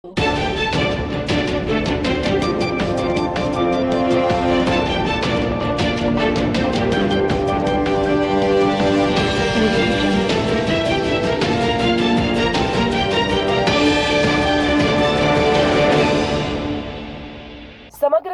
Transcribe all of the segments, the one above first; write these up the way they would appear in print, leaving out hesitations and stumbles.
સમગ્ર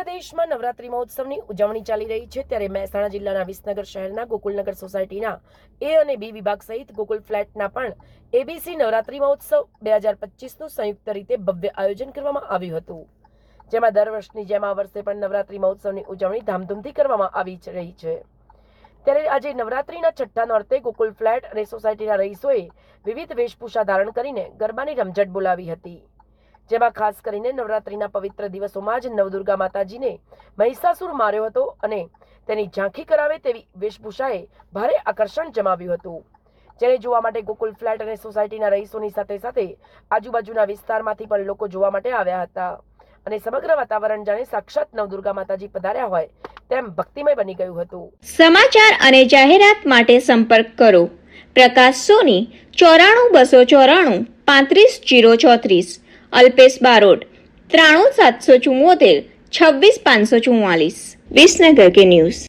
દેશમાં નવરાત્રી મહોત્સવની ઉજવણી ચાલી રહી છે, ત્યારે મહેસાણા જિલ્લાના વિસનગર શહેરના ગોકુલનગર સોસાયટીના એ અને બી વિભાગ સહિત ગોકુલ ફ્લેટના પણ એબીસી નવરાત્રી મહોત્સવ 2025નું સંયુક્ત રીતે ભવ્ય આયોજન કરવામાં આવ્યું હતું, જેમાં દર વર્ષની જેમ આ વર્ષે પણ નવરાત્રી મહોત્સવની ઉજવણી ધામધૂમથી કરવામાં આવી રહી છે। ત્યારે આજે નવરાત્રીના છઠ્ઠા નોરતે ગોકુલ ફ્લેટ અને સોસાયટીના રહીશોએ વિવિધ વેશભૂષા ધારણ કરીને ગરબાની રમઝટ બોલાવી હતી, જેમાં ખાસ કરીને નવરાત્રીના પવિત્ર દિવસોમાં જ નવદુર્ગા માતાજીને મહિષાસુર માર્યો હતો અને તેની ઝાંખી કરાવે તેવી વેશભૂષાએ ભારે આકર્ષણ જમાવ્યું હતું, જેને જોવા માટે ગોકુલ ફ્લેટ અને સોસાયટીના રહીશોની સાથે સાથે આજુબાજુના વિસ્તારમાંથી પણ લોકો જોવા માટે આવ્યા હતા અને સમગ્ર વાતાવરણ જાણે સાક્ષાત નવદુર્ગા માતાજી પધાર્યા હોય તેમ ભક્તિમય બની ગયું હતું। સમાચાર અને જાહેરાત માટે સંપર્ક કરો પ્રકાશ સોની 94 294 35 034, અલ્પેશ બારોટ 93 774 26 544। વિસનગર કે ન્યૂઝ।